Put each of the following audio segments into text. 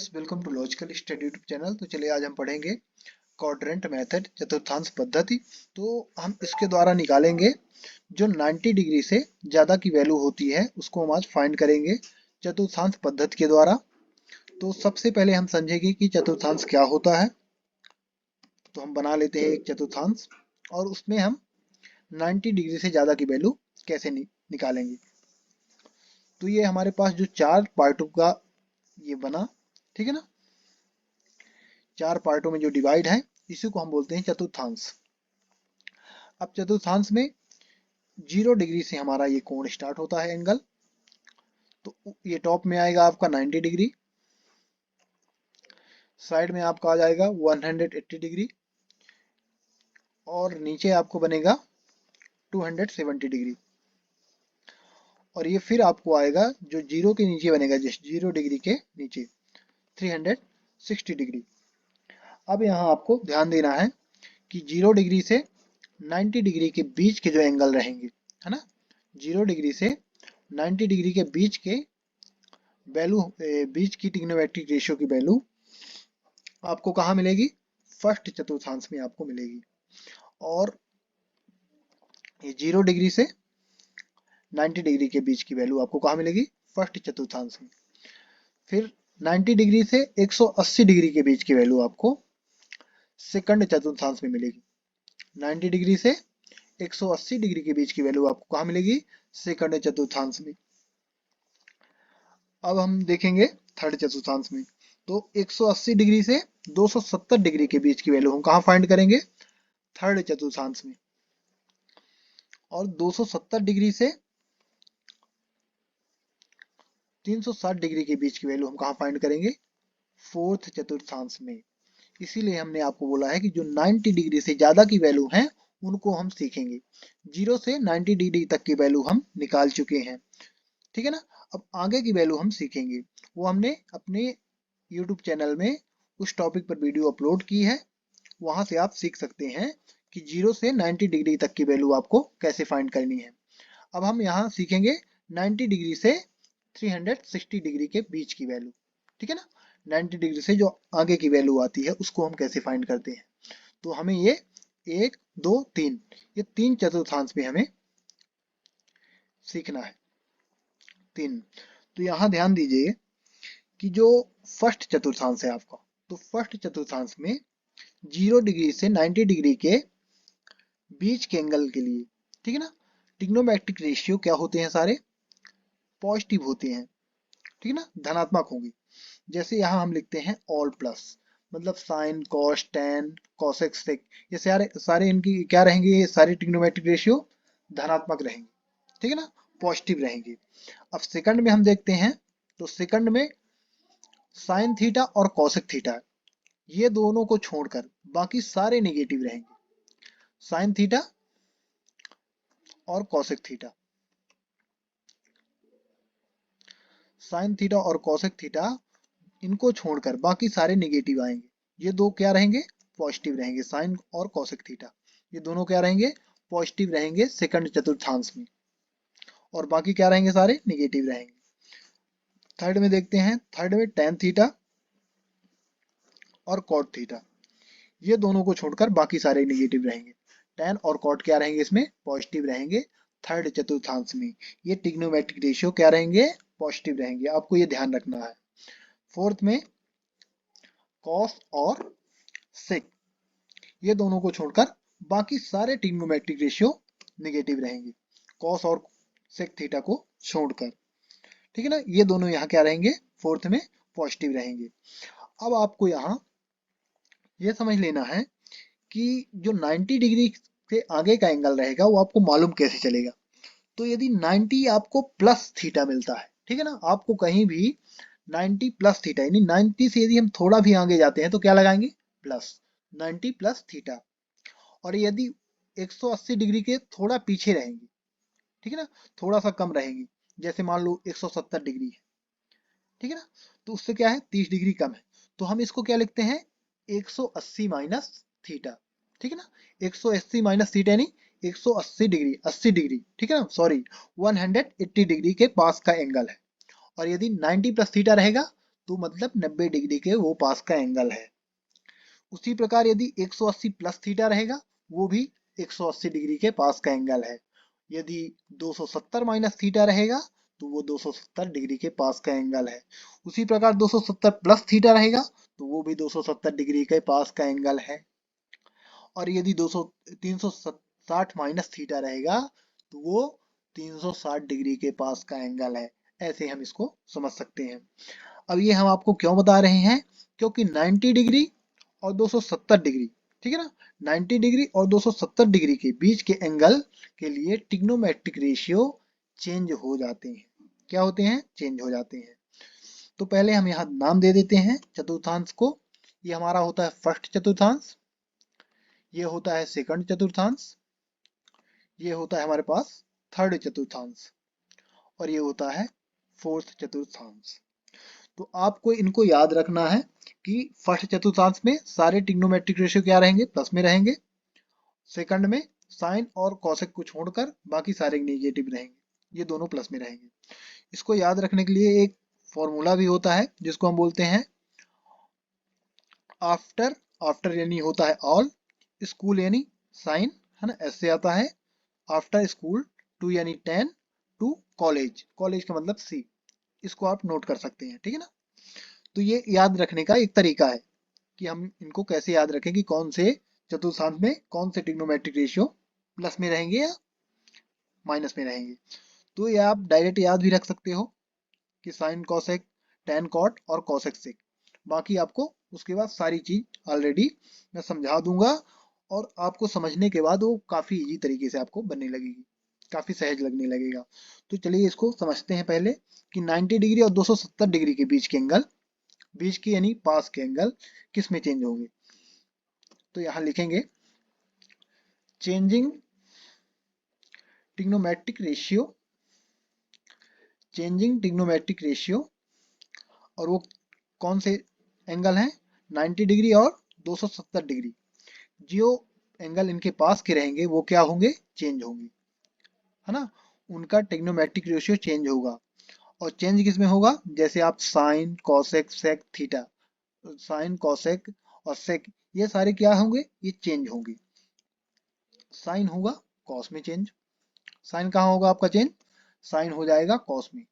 Guys, welcome to logical study YouTube channel. तो चलिए आज हम पढ़ेंगे क्वाड्रेंट मेथड, चतुर्थांश पद्धति। तो हम इसके द्वारा निकालेंगे जो 90 डिग्री से ज़्यादा की वैल्यू होती है उसको हम आज फाइंड करेंगे चतुर्थांश पद्धति के द्वारा। तो सबसे पहले हम समझेंगे कि चतुर्थांश क्या होता है। तो हम बना लेते हैं एक चतुर्थांश और उसमें हम 90 डिग्री से ज़्यादा की वैल्यू कैसे निकालेंगे। तो ये हमारे पास जो चार पार्टों का ये बना, ठीक है ना, चार पार्टों में जो डिवाइड है इसी को हम बोलते हैं चतुर्थांश। अब चतुर्थांश में 0 डिग्री से हमारा ये कोण स्टार्ट होता है, एंगल। तो ये टॉप में आएगा आपका 90 डिग्री, साइड में आपका आ जाएगा 180 डिग्री और नीचे आपको बनेगा 270 डिग्री। और ये फिर आपको आएगा जो 0 के नीचे बनेगा, जिस 0 डिग्री के नीचे 360 डिग्री। अब यहाँ आपको ध्यान देना है कि 0 डिग्री से 90 डिग्री के बीच के जो एंगल रहेंगे, है ना, 0 डिग्री से 90 डिग्री के बीच के वैल्यू, बीच की ट्रिग्नोमेट्रिक रेशियो की वैल्यू आपको कहाँ मिलेगी? फर्स्ट चतुर्थांश में आपको मिलेगी। और ये 0 डिग्री से 90 डिग्री के बीच की वैल्यू आपको कहाँ मिलेगी? फर्स्ट चतुर्थांश में। फिर 90 डिग्री से 180 डिग्री के बीच की वैल्यू आपको सेकंड चतुर्थांश में मिलेगी। 90 डिग्री से 180 डिग्री के बीच की वैल्यू आपको कहाँ मिलेगी? सेकंड चतुर्थांश में। अब हम देखेंगे थर्ड चतुर्थांश में। तो 180 डिग्री से 270 डिग्री के बीच की वैल्यू हम कहाँ फाइंड करेंगे? थर्ड चतुर्थांश में। और 270 डिग्री से 360 डिग्री के बीच की वैल्यू हम कहाँ फाइंड करेंगे? फोर्थ चतुर्थांश में। इसीलिए हमने आपको बोला है कि जो 90 डिग्री से ज्यादा की वैल्यू हैं उनको हम सीखेंगे। 0 से 90 डिग्री तक की वैल्यू हम निकाल चुके हैं, ठीक है ना। अब आगे की वैल्यू हम सीखेंगे, वो हमने अपने YouTube चैनल में उस टॉपिक पर वीडियो अपलोड की है, वहां से आप सीख सकते हैं कि 0 से 90 डिग्री तक की वैल्यू आपको कैसे फाइंड करनी है। अब हम यहाँ सीखेंगे 90 डिग्री से 360 डिग्री के बीच की वैल्यू, ठीक है ना। 90 डिग्री से जो आगे की वैल्यू आती है उसको हम कैसे फाइंड करते हैं। तो हमें ये 1 2 3 ये तीन चतुर्थांश में हमें सीखना है, तीन। तो यहाँ ध्यान दीजिए कि जो फर्स्ट चतुर्थांश है आपका, तो फर्स्ट चतुर्थांश में 0 डिग्री से 90 डिग्री के बीच के एंगल के लिए, ठीक है ना, ट्रिग्नोमेट्रिक रेशियो क्या होते हैं? सारे पॉजिटिव होते हैं, ठीक है ना, धनात्मक होंगे। जैसे यहाँ हम लिखते हैं ऑल प्लस, मतलब साइन, कॉस, टेन, कॉसेक, सेक, ये सारे सारे इनकी क्या रहेंगे? ये सारे ट्रिग्नोमेट्रिक रेशियो धनात्मक रहेंगे, ठीक है ना, पॉजिटिव रहेंगे। अब सेकंड में हम देखते हैं, तो सेकंड में साइन थीटा और कॉसेक थीटा, ये दोनों को छोड़कर बाकी सारे नेगेटिव रहेंगे। साइन थीटा और कॉसेक थीटा, साइन थीटा और कॉसेक थीटा, इनको छोड़कर बाकी सारे नेगेटिव आएंगे। ये दो क्या रहेंगे? पॉजिटिव रहेंगे। साइन और कॉसेक थीटा ये दोनों क्या रहेंगे? पॉजिटिव रहेंगे सेकंड चतुर्थांश में, और बाकी क्या रहेंगे? सारे नेगेटिव रहेंगे। थर्ड में देखते हैं, थर्ड में टेन थीटा और कॉट थीटा, ये दोनों को छोड़कर बाकी सारे नेगेटिव रहेंगे। टेन और कॉट क्या रहेंगे? इसमें पॉजिटिव रहेंगे थर्ड चतुर्थांश में। ये ट्रिग्नोमेट्रिक रेशियो क्या रहेंगे? पॉजिटिव रहेंगे। आपको ये ध्यान रखना है। फोर्थ में कॉस और सेक, ये दोनों को छोड़कर बाकी सारे ट्रिग्नोमेट्रिक रेशियो नेगेटिव रहेंगे, कॉस और सेक थीटा को छोड़कर, ठीक है ना। ये दोनों यहाँ क्या रहेंगे? फोर्थ में पॉजिटिव रहेंगे। अब आपको यहाँ ये समझ लेना है कि जो 90 डिग्री से आगे का एंगल रहेगा वो आपको मालूम कैसे चलेगा। तो यदि 90 आपको प्लस थीटा मिलता है, ठीक है ना, आपको कहीं भी 90 प्लस थीटा, यानी 90 से यदि हम थोड़ा भी आगे जाते हैं तो क्या लगाएंगे? Plus 90 plus theta. और यदि 180 डिग्री के थोड़ा पीछे रहेंगे, ठीक है ना, थोड़ा सा कम रहेंगी, जैसे मान लो 170 डिग्री है, ठीक है ना, तो उससे क्या है? 30 डिग्री कम है। तो हम इसको क्या लिखते हैं? 180 माइनस थीटा, ठीक है ना। 180 माइनस थीटा यानी 180 डिग्री, 80 डिग्री, ठीक है ना, सॉरी 180 डिग्री के पास का एंगल है। और यदि 90 प्लस थीटा रहेगा तो मतलब 90 डिग्री के वो पास का एंगल है। उसी प्रकार यदि 180 प्लस थीटा रहेगा, वो भी 180 डिग्री के पास का एंगल है। यदि 270 माइनस थीटा रहेगा, तो वो 270 डिग्री के पास का एंगल है। उसी प्रकार 270 प्लस थीटा रहेगा, तो वो भी 270 डिग्री के पास का एंगल है। और यदि 360 माइनस थीटा रहेगा, तो वो 360 डिग्री के पास का एंगल है। ऐसे हम इसको समझ सकते हैं। अब ये हम आपको क्यों बता रहे हैं, क्योंकि 90 डिग्री और 270 डिग्री, ठीक है ना, 90 डिग्री और 270 डिग्री के बीच के एंगल के लिए ट्रिग्नोमेट्रिक रेशियो चेंज हो जाते हैं। क्या होते हैं? चेंज हो जाते हैं। तो पहले हम यहाँ नाम दे देते हैं चतुर्थांश को। ये हमारा होता है फर्स्ट चतुर्थांश, ये होता है सेकंड चतुर्थांश, ये होता है हमारे पास थर्ड चतुर्थांश, और ये होता है फोर्थ चतुर्थांश। तो आपको इनको याद रखना है कि फर्स्ट चतुर्थांश में सारे ट्रिग्नोमेट्रिक रेशियो क्या रहेंगे? प्लस में रहेंगे। सेकंड में साइन और कॉसेक को छोड़कर बाकी सारे नेगेटिव रहेंगे, ये दोनों प्लस में रहेंगे। इसको याद रखने के लिए एक फॉर्मूला भी होता है जिसको हम बोलते हैं आफ्टर। आफ्टर यानी होता है ऑल, स्कूल यानी साइन, है ना, ऐसे आता है। आफ्टर स्कूल, टू यानी 10, टू कॉलेज, कॉलेज का मतलब सी। इसको आप नोट कर सकते हैं, ठीक है ना। तो ये याद रखने का एक तरीका है कि हम इनको कैसे याद रखें कि कौन से चतुर्थांश में कौन से ट्रिग्नोमेट्रिक रेशियो प्लस में रहेंगे या माइनस में रहेंगे। तो ये आप डायरेक्ट याद भी रख सकते हो कि साइन कॉसेक, टेन कॉट और कॉसेक सेक। बाकी आपको उसके बाद सारी चीज ऑलरेडी मैं समझा दूंगा, और आपको समझने के बाद वो काफी इजी तरीके से आपको बनने लगेगी, काफी सहज लगने लगेगा। तो चलिए इसको समझते हैं पहले कि 90 डिग्री और 270 डिग्री के बीच के एंगल, बीच की यानी पास के एंगल किस में चेंज होंगे। तो यहाँ लिखेंगे changing trigonometric ratio, changing trigonometric ratio, और वो कौन से एंगल हैं? 90 डिग्री और 270 डिग्री। जो एंगल इनके पास के रहेंगे वो क्या होंगे? चेंज होंगे, है ना। उनका ट्रिग्नोमेट्रिक रेशियो चेंज होगा। और चेंज किस में होगा? जैसे आप sine cosec sec theta, sine cosec और सेक, ये सारे क्या होंगे? ये चेंज होंगे। साइन होगा कॉस में चेंज। साइन कहाँ होगा आपका चेंज? साइन हो जाएगा कॉस में।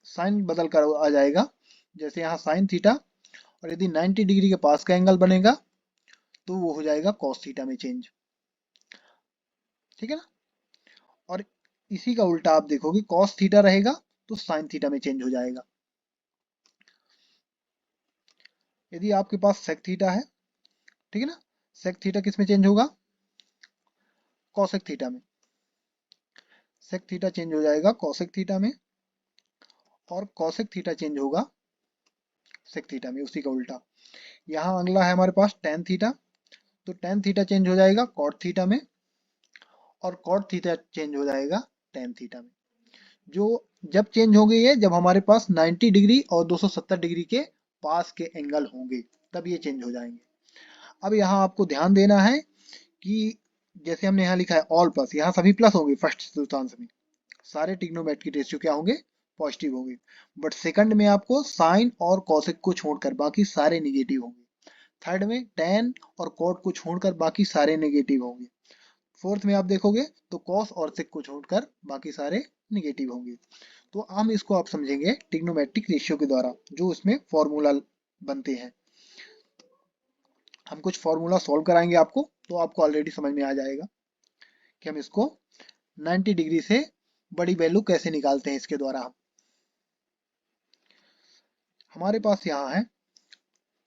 साइन बदल कर आ जाएगा, जैसे यहाँ साइन थीटा, और यदि 90 डिग्री के पास का एंगल बनेगा तो वो हो जाएगा कॉस थीटा में चेंज, ठीक है ना। और इसी का उल्टा आप देखोगे, कॉस थीटा रहेगा तो साइन थीटा में चेंज हो जाएगा। यदि आपके पास सेक थीटा है, ठीक है ना, सेक थीटा किस में चेंज होगा? कॉसेक थीटा में। सेक थीटा चेंज हो जाएगा कॉसेक थीटा में, और कॉसेक थीटा चेंज होगा सेक थीटा में, उसी का उल्टा। यहाँ अगला है हमारे पास टेन थीटा, तो टेन थीटा चेंज हो जाएगा कॉट थीटा में, और कॉट थीटा चेंज हो जाएगा टेन थीटा में। जो जब चेंज होंगे ये, जब हमारे पास 90 डिग्री और 270 डिग्री के पास के एंगल होंगे, तब ये चेंज हो जाएंगे। अब यहाँ आपको ध्यान देना है कि जैसे हमने यहाँ लिखा है ऑल प्लस, यहाँ सभी प्लस होंगे फर्स्ट चतुर्थांश में, सारे ट्रिग्नोमेट्रिक रेशियो क्या होंगे? पॉजिटिव होंगे। बट सेकंड में आपको साइन और कॉसेक को छोड़कर बाकी सारे निगेटिव होंगे। थर्ड में टेन और कॉट को छोड़कर बाकी सारे नेगेटिव होंगे। फोर्थ में आप देखोगे तो कॉस और सेक को छोड़कर बाकी सारे निगेटिव होंगे। तो हम इसको आप समझेंगे ट्रिग्नोमेट्रिक रेशियो के द्वारा, जो इसमें फॉर्मूला बनते हैं। हम कुछ फॉर्मूला सॉल्व कराएंगे आपको, तो आपको ऑलरेडी समझ में आ जाएगा कि हम इसको 90 डिग्री से बड़ी वैल्यू कैसे निकालते हैं इसके द्वारा। हमारे पास यहाँ है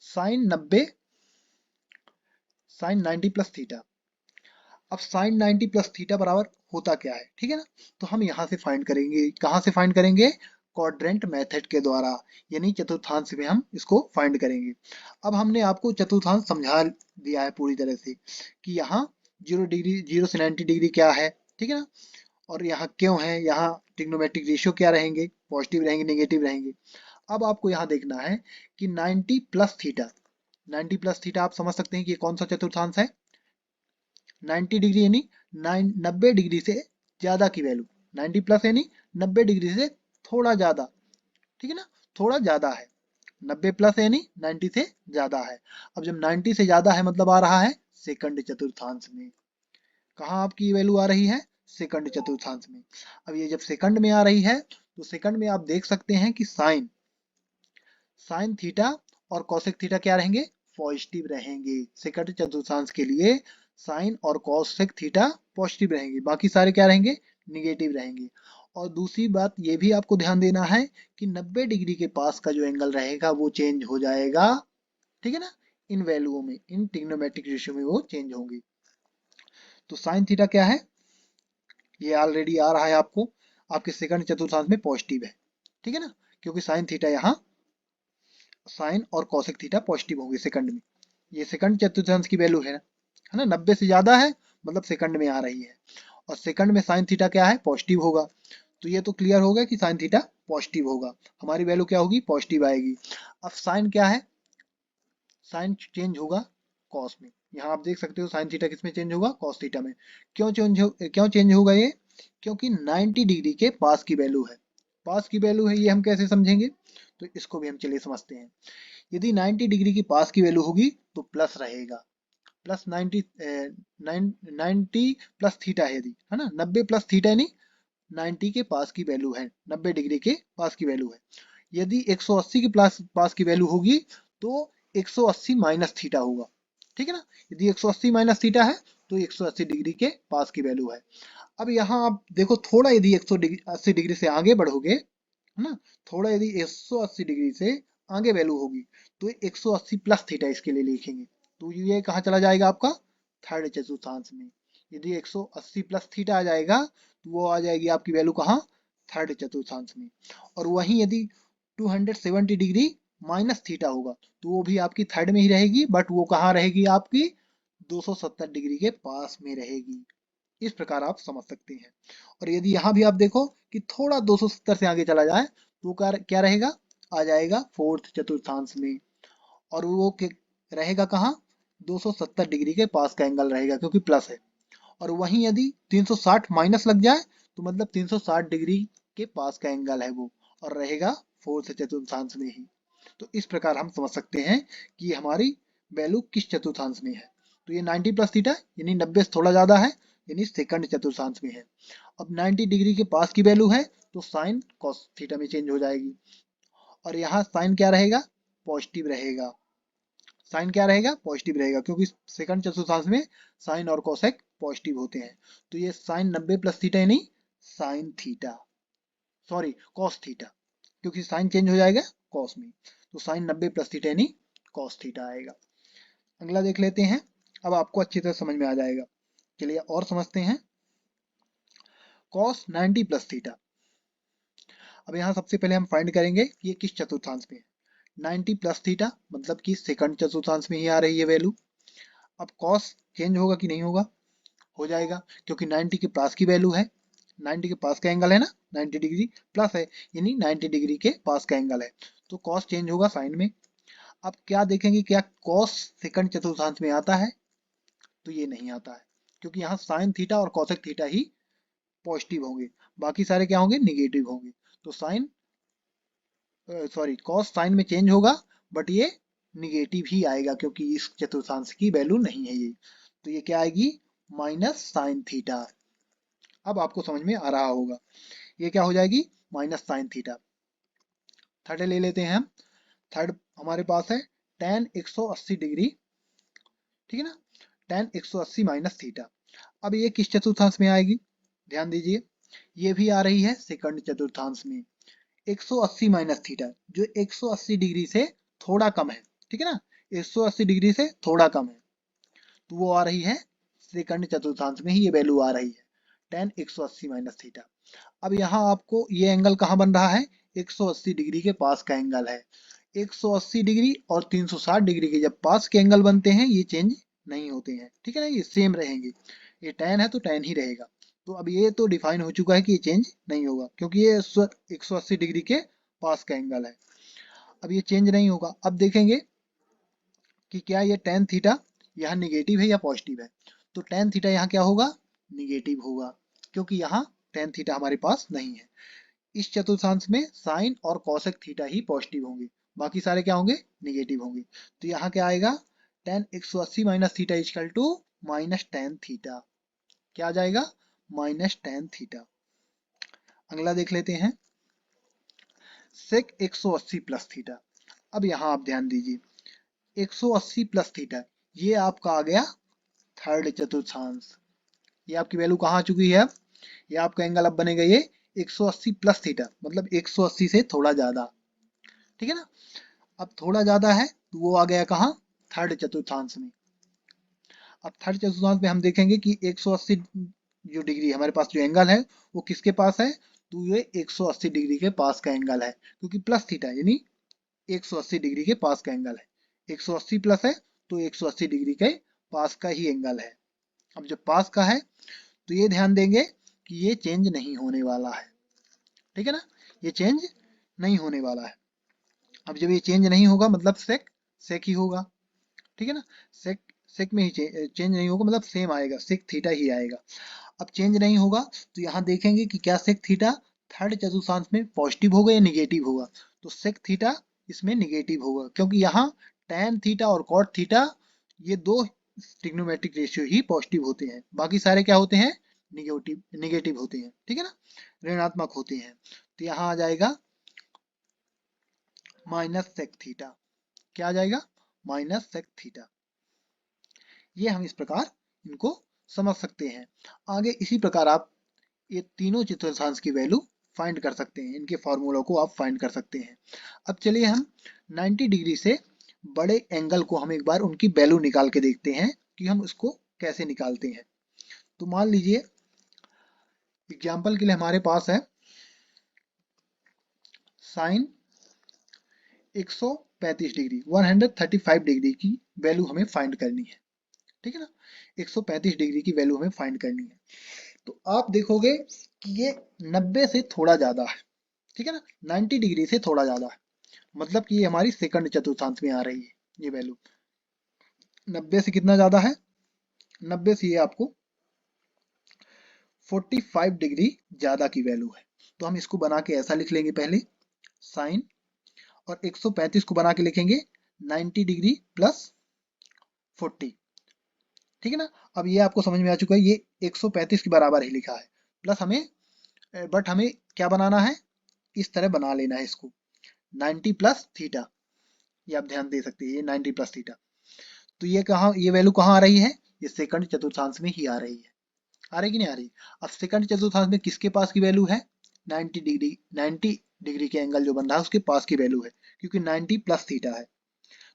साइन 90, साइन 90 प्लस थीटा। अब साइन 90 प्लस थीटा बराबर होता क्या है, ठीक है ना। तो हम यहाँ से फाइंड करेंगे, कहाँ से फाइंड करेंगे? क्वाड्रेंट मेथड के द्वारा, यानी चतुर्थांश में हम इसको फाइंड करेंगे। अब हमने आपको चतुर्थांश समझा दिया है पूरी तरह से कि यहाँ 0 डिग्री, 0 से 90 डिग्री क्या है, ठीक है ना, और यहाँ क्यों है, यहाँ ट्रिग्नोमेट्रिक रेशियो क्या रहेंगे, पॉजिटिव रहेंगे निगेटिव रहेंगे। अब आपको यहाँ देखना है कि 90 प्लस थीटा, 90 प्लस थीटा आप समझ सकते हैं कि ये कौन सा चतुर्थांश है। 90 डिग्री यानी 90 डिग्री से ज्यादा की वैल्यू, 90 प्लस यानी 90 डिग्री से थोड़ा ज्यादा, ठीक है ना, थोड़ा ज्यादा है। 90 प्लस यानी 90 से ज्यादा है। अब जब 90 से ज्यादा है मतलब आ रहा है सेकंड चतुर्थांश में। कहाँ आपकी वैल्यू आ रही है? सेकंड चतुर्थांश में। अब ये जब सेकंड में आ रही है तो सेकंड में आप देख सकते हैं कि साइन साइन थीटा और कोसेक थीटा क्या रहेंगे? पॉजिटिव रहेंगे। सेकंड चतुर्थांश के लिए साइन और कोसेक थीटा पॉजिटिव रहेंगे, बाकी सारे क्या रहेंगे? निगेटिव रहेंगे। और दूसरी बात ये भी आपको ध्यान देना है कि 90 डिग्री के पास का जो एंगल रहेगा वो चेंज हो जाएगा, ठीक है ना? इन वैल्यूओं में, इन ट्रिग्नोमेट्रिक रेशियो में वो चेंज होंगे। तो साइन थीटा क्या है? ये ऑलरेडी आ रहा है आपको, आपके सेकंड चतुर्थांश में पॉजिटिव है, ठीक है ना? क्योंकि साइन थीटा यहाँ साइन और कोसेक थीटा पॉजिटिव होंगे सेकंड में। ये सेकंड चतुर्थांश की वैल्यू है ना? 90 से ज्यादा है मतलब सेकंड में आ रही है, और सेकंड में साइन थीटा क्या है? पॉजिटिव होगा। तो ये तो क्लियर हो गया कि साइन थीटा पॉजिटिव होगा, हमारी वैल्यू क्या होगी? पॉजिटिव आएगी। अब साइन क्या है? साइन चेंज होगा कॉस में। यहाँ आप देख सकते हो साइन थीटा किस में चेंज होगा? कॉस थीटा में। क्यों चेंज होगा ये? क्योंकि 90 डिग्री के पास की वैल्यू है। पास की वैल्यू है, ये हम कैसे समझेंगे? तो इसको भी हम चलिए समझते हैं। यदि 90 डिग्री की पास की वैल्यू होगी तो प्लस रहेगा, प्लस 90 90 प्लस थीटा है यदि, है ना? 90 प्लस थीटा यानी 90 के पास की वैल्यू है, 90 डिग्री के पास की वैल्यू है। यदि 180 के पास की वैल्यू होगी तो 180 माइनस थीटा होगा, ठीक है ना? यदि 180 माइनस थीटा है तो 180 डिग्री के पास की वैल्यू है। अब यहाँ आप देखो, थोड़ा यदि 180 डिग्री से आगे बढ़ोगे, है ना? थोड़ा यदि 180 डिग्री से आगे वैल्यू होगी तो 180 प्लस थीटा इसके लिए लिखेंगे। तो ये कहाँ चला जाएगा आपका? थर्ड चतुर्थांश में। यदि 180 प्लस थीटा आ जाएगा तो वो आ जाएगी आपकी वैल्यू कहाँ? थर्ड चतुर्थांश में। और वहीं यदि 270 डिग्री माइनस थीटा होगा तो वो भी आपकी थर्ड में ही रहेगी, बट वो कहाँ रहेगी? आपकी 270 डिग्री के पास में रहेगी। इस प्रकार आप समझ सकते हैं। और यदि यहाँ भी आप देखो कि थोड़ा 270 से आगे चला जाए तो क्या रहेगा? आ जाएगा फोर्थ चतुर्थांश में। और वो रहेगा कहाँ? 270 डिग्री के पास का एंगल रहेगा क्योंकि प्लस है। और वहीं यदि 360 माइनस लग जाए तो मतलब 360 डिग्री के पास का एंगल है वो, और रहेगा फोर्थ चतुर्थांश में ही। तो इस प्रकार हम समझ सकते हैं कि हमारी वैल्यू किस चतुर्थांश में है। तो ये 90 प्लस थीटा यानी 90 से थोड़ा ज्यादा है, यानी सेकंड चतुर्थांश में है। अब 90 डिग्री के पास की वैल्यू है तो साइन कॉस थीटा में चेंज हो जाएगी, और यहाँ साइन क्या रहेगा? पॉजिटिव रहेगा। साइन क्या रहेगा? पॉजिटिव रहेगा, क्योंकि सेकंड चतुर्थांश में साइन और कोसेक पॉजिटिव होते हैं। तो ये साइन 90 प्लस थीटा यानी sine theta, sorry cos theta, क्योंकि साइन चेंज हो जाएगा कॉस में। तो साइन 90 प्लस थीटा यानी कॉस थीटा आएगा। अगला देख लेते हैं, अब आपको अच्छी तरह समझ में आ जाएगा। चलिए और समझते हैं। Cos 90 plus theta. अब यहाँ सबसे पहले हम फाइंड करेंगे कि ये किस चतुर्थांश में है। 90 प्लस थीटा मतलब कि सेकंड चतुर्थांश में ही आ रही है वैल्यू। अब कॉस चेंज होगा कि नहीं होगा? हो जाएगा, क्योंकि 90 के पास की वैल्यू है, 90 के पास का एंगल है ना, 90 डिग्री प्लस है यानी 90 डिग्री के पास का एंगल है। तो कॉस चेंज होगा साइन में। अब क्या देखेंगे, क्या कॉस सेकंड चतुर्थांश में आता है? तो ये नहीं आता है, क्योंकि यहाँ साइन थीटा और कॉसेक थीटा ही पॉजिटिव होंगे, बाकी सारे क्या होंगे? निगेटिव होंगे। तो साइन सॉरी कॉस साइन में चेंज होगा, बट ये निगेटिव ही आएगा क्योंकि इस चतुर्थांश की वैल्यू नहीं है ये। तो ये क्या आएगी? Minus sine theta. अब आपको समझ में आ रहा होगा, ये क्या हो जाएगी? Minus sine theta. थर्ड ले लेते हैं हम। थर्ड हमारे पास है tan 180 डिग्री, ठीक है ना? tan 180 minus theta. अब ये किस चतुर्थांश में आएगी? ध्यान दीजिए, ये भी आ रही है सेकंड चतुर्थांश में। 180 माइनस थीटा जो 180 डिग्री से थोड़ा कम है, ठीक है ना? 180 डिग्री से थोड़ा कम है, तो वो आ रही है सेकंड चतुर्थांश में ही ये वैल्यू आ रही है, tan 180 माइनस थीटा। अब यहाँ आपको ये एंगल कहाँ बन रहा है? 180 डिग्री के पास का एंगल है। 180 डिग्री और 360 डिग्री के जब पास के एंगल बनते हैं ये चेंज नहीं होते हैं, ठीक है ना? ये सेम रहेंगे। ये tan है तो tan ही रहेगा। तो अब ये तो डिफाइन हो चुका है कि ये चेंज नहीं होगा, क्योंकि ये 180 डिग्री के पास का एंगल है। अब ये चेंज नहीं होगा। अब देखेंगे कि क्या ये tan थीटा यहाँ निगेटिव है या पॉजिटिव है। तो tan थीटा यहाँ क्या होगा? निगेटिव होगा, क्योंकि यहाँ tan थीटा हमारे पास नहीं है। इस चतुर्थांश में साइन और कोसेक थीटा ही पॉजिटिव होंगे, बाकी सारे क्या होंगे, निगेटिव होंगे। तो यहाँ क्या आएगा, tan 180 minus theta equal to minus tan theta. क्या आ जाएगा, माइनस tan थीटा। अगला देख लेते हैं, सेक 180 प्लस थीटा। अब यहाँ आप ध्यान दीजिए, 180 प्लस थीटा, ये आपका आ गया थर्ड चतुर्थांश। ये आपकी वैल्यू कहाँ आ चुकी है, अब ये आपका एंगल अब बनेगा ये 180 प्लस थीटा, मतलब 180 से थोड़ा ज्यादा, ठीक है ना। अब थोड़ा ज्यादा है तो वो आ गया कहाँ, थर्ड चतुर्थांश में। अब थर्ड चतुर्थांश में हम देखेंगे कि 180 जो डिग्री हमारे पास जो एंगल है वो किसके पास है, तो ये 180 डिग्री के पास का एंगल है, क्योंकि प्लस थीटा यानी 180 डिग्री के पास का एंगल है। 180 प्लस है तो 180 डिग्री के पास का ही एंगल है। अब जब पास का है तो ये ध्यान देंगे कि ये चेंज नहीं होने वाला है, ठीक है ना, ये चेंज नहीं होने वाला है। अब जब ये चेंज नहीं होगा मतलब सेक सेक ही होगा, ठीक है ना, सेक सेक में ही चेंज नहीं होगा, मतलब सेम आएगा, सेक थीटा ही आएगा। अब चेंज नहीं होगा तो यहाँ देखेंगे कि क्या सेक थीटा थर्ड चतुर्थांश में पॉजिटिव होगा या निगेटिव होगा, तो सेक थीटा इसमें निगेटिव होगा, क्योंकि यहाँ tan थीटा और cot थीटा ये दो ट्रिग्नोमेट्रिक रेशियो ही पॉजिटिव होते हैं, बाकी सारे क्या होते हैं, निगेटिव निगेटिव होते हैं, ठीक है ना, ऋणात्मक होते हैं। तो यहाँ आ जाएगा माइनस सेक थीटा। क्या आ जाएगा, माइनस सेक थीटा। ये हम इस प्रकार इनको समझ सकते हैं। आगे इसी प्रकार आप ये तीनों चतुर्थांश की वैल्यू फाइंड कर सकते हैं, इनके फॉर्मूलों को आप फाइंड कर सकते हैं। अब चलिए हम 90 डिग्री से बड़े एंगल को हम एक बार उनकी वैल्यू निकाल के देखते हैं कि हम उसको कैसे निकालते हैं। तो मान लीजिए एग्जाम्पल के लिए हमारे पास है साइन 135 डिग्री, 135 डिग्री की वैल्यू हमें फाइंड करनी है, ठीक है ना, 135 डिग्री की वैल्यू हमें फाइंड करनी है। तो आप देखोगे कि ये 90 से थोड़ा ज्यादा है, ठीक है ना, 90 डिग्री से थोड़ा ज्यादा है, मतलब कि ये हमारी सेकंड चतुर्थांश में आ रही है ये वैल्यू। 90 से कितना ज्यादा है, 90 से ये आपको 45 डिग्री ज्यादा की वैल्यू है। तो हम इसको बना के ऐसा लिख लेंगे पहले, साइन, और 135 को बना के लिखेंगे 90 डिग्री प्लस 40, ठीक है ना। अब ये आपको समझ में आ चुका है, ये 135 के बराबर ही लिखा है, प्लस हमें बट हमें क्या बनाना है, इस तरह बना लेना है इसको, 90 प्लस थीटा, ये आप ध्यान दे सकते हैं, ये 90 प्लस थीटा। तो ये कहाँ, ये वैल्यू कहाँ आ रही है, ये सेकंड चतुर्थांश में ही आ रही है, आ रही कि नहीं आ रही। अब सेकंड चतुर्थांश में किसके पास की वैल्यू है, 90 डिग्री, 90 डिग्री के एंगल जो बन रहा है उसके पास की वैल्यू है, क्योंकि 90 प्लस थीटा है।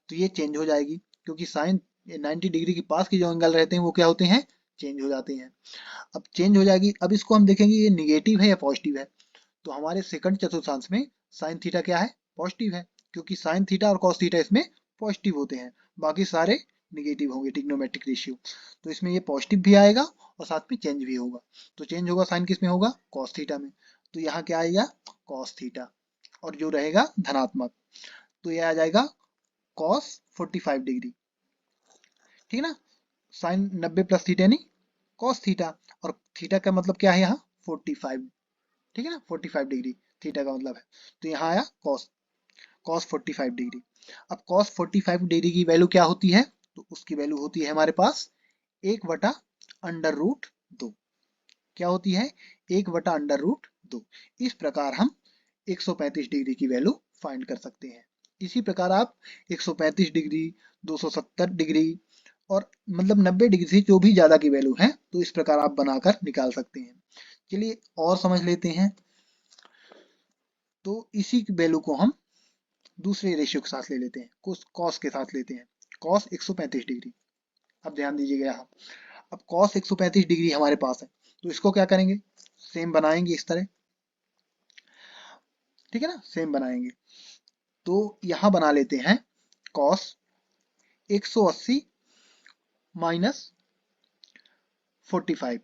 तो ये चेंज हो जाएगी, क्योंकि साइन 90 डिग्री के पास के जो एंगल रहते हैं वो क्या होते हैं, चेंज हो जाते हैं। अब चेंज हो जाएगी, अब इसको हम देखेंगे ये निगेटिव है या पॉजिटिव है। तो हमारे सेकंड चतुर्थांश में साइन थीटा क्या है, पॉजिटिव है, क्योंकि साइन थीटा और कॉस थीटा इसमें पॉजिटिव होते हैं, बाकी सारे निगेटिव होंगे ट्रिग्नोमेट्रिक रेशियो। तो इसमें ये पॉजिटिव भी आएगा और साथ में चेंज भी होगा। तो चेंज होगा साइन किस में होगा, कॉस थीटा में। तो यहाँ क्या आएगा, कॉस थीटा, और जो रहेगा धनात्मक, तो ये आ जाएगा कॉस 45 डिग्री, ठीक है ना। साइन 90 प्लस थीटा यानी कॉस थीटा, और थीटा का मतलब क्या है यहाँ 45, ठीक है ना, 45 डिग्री थीटा का मतलब है। तो यहाँ आया कॉस, कॉस 45 डिग्री। अब कॉस 45 डिग्री की वैल्यू क्या होती है, तो उसकी वैल्यू होती है हमारे पास 1/√2। क्या होती है, 1/√2। इस प्रकार हम 135 डिग्री की वैल्यू फाइंड कर सकते हैं। इसी प्रकार आप 135 डिग्री, 270 डिग्री और मतलब 90 डिग्री से जो भी ज्यादा की वैल्यू है तो इस प्रकार आप बनाकर निकाल सकते हैं। चलिए और समझ लेते हैं। तो इसी वैल्यू को हम दूसरे रेशियो के साथ ले लेते हैं, कॉस के साथ लेते हैं, कॉस 135 डिग्री। अब ध्यान दीजिएगा यहाँ, अब कॉस 135 डिग्री हमारे पास है, तो इसको क्या करेंगे, सेम बनाएंगे इस तरह, ठीक है ना, सेम बनाएंगे। तो यहाँ बना लेते हैं कॉस 180 माइनस 45।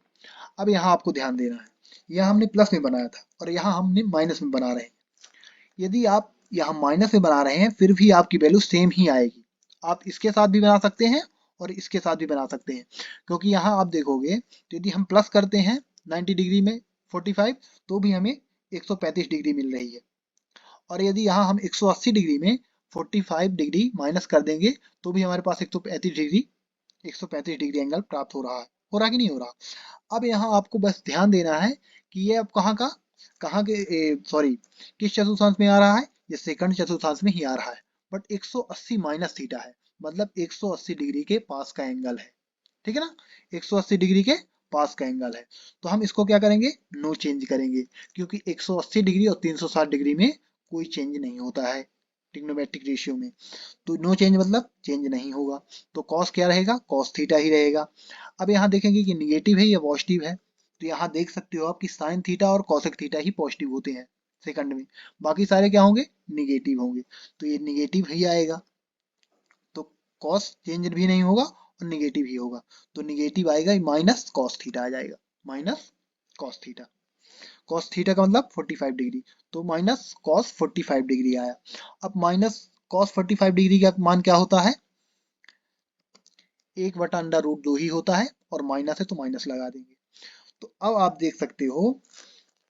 अब यहाँ आपको ध्यान देना है, यहाँ हमने प्लस में बनाया था और यहाँ हमने माइनस में बना रहे हैं। यदि आप यहाँ माइनस में बना रहे हैं फिर भी आपकी वैल्यू सेम ही आएगी। आप इसके साथ भी बना सकते हैं और इसके साथ भी बना सकते हैं, क्योंकि यहाँ आप देखोगे तो यदि हम प्लस करते हैं 90 डिग्री में 45 तो भी हमें 135 डिग्री मिल रही है, और यदि यहाँ हम 180 डिग्री में 45 डिग्री माइनस कर देंगे तो भी हमारे पास 135 डिग्री एंगल प्राप्त हो रहा कि नहीं हो रहा। अब यहाँ आपको बस ध्यान देना है कि ये अब कहाँ के सॉरी किस चतुर्थांश में आ रहा है, ये सेकंड चतुर्थांश में ही आ रहा है, बट 180 माइनस थीटा है, मतलब 180 डिग्री के पास का एंगल है, ठीक है ना, 180 डिग्री के पास का एंगल है। तो हम इसको क्या करेंगे, नो चेंज करेंगे, क्योंकि 180 डिग्री और 360 डिग्री में कोई चेंज नहीं होता है ट्रिग्नोमेट्रिक रेशियो में। तो नो चेंज मतलब चेंज नहीं होगा, तो कॉस क्या रहेगा, कॉस थीटा ही रहेगा। अब यहाँ देखेंगे कि निगेटिव है या पॉजिटिव है, तो यहाँ देख सकते हो आप कि साइन थीटा और कॉसेक थीटा ही पॉजिटिव होते हैं सेकंड में, बाकी सारे क्या होंगे, निगेटिव होंगे, तो ये निगेटिव ही आएगा, तो कॉस चेंज भी नहीं होगा और निगेटिव ही होगा, तो निगेटिव आएगा, माइनस कॉस थीटा आ जाएगा, minus cos theta. Cos theta का मतलब 45 डिग्री, तो माइनस कॉस 45 डिग्री आया। अब माइनस कॉस 45 डिग्री का मान क्या होता है, 1/√2 ही होता है, और माइनस है तो माइनस लगा देंगे। तो अब आप देख सकते हो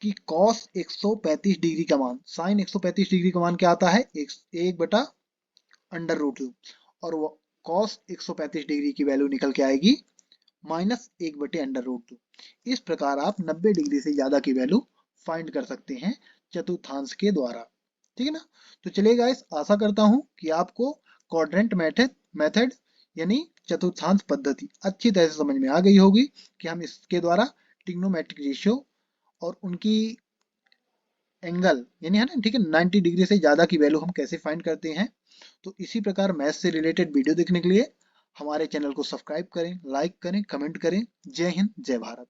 कि कॉस 135 डिग्री का मान, साइन 135 डिग्री का मान क्या आता है, 1/√2, और कॉस 135 डिग्री की वैल्यू निकल के आएगी -1/√2। इस प्रकार आप 90 डिग्री से ज्यादा की वैल्यू फाइंड कर सकते हैं चतुर्थांश के द्वारा, ठीक है ना। तो चलिए गाइस, आशा करता हूं कि आपको क्वाड्रेंट मेथड यानी चतुर्थांश पद्धति अच्छी तरह से समझ में आ गई होगी कि हम इसके द्वारा ट्रिग्नोमेट्रिक रेशियो और उनकी एंगल यानी है ना, ठीक है, 90 डिग्री से ज्यादा की वैल्यू हम कैसे फाइंड करते हैं। तो इसी प्रकार मैथ से रिलेटेड वीडियो देखने के लिए हमारे चैनल को सब्सक्राइब करें, लाइक करें, कमेंट करें। जय हिंद, जय भारत।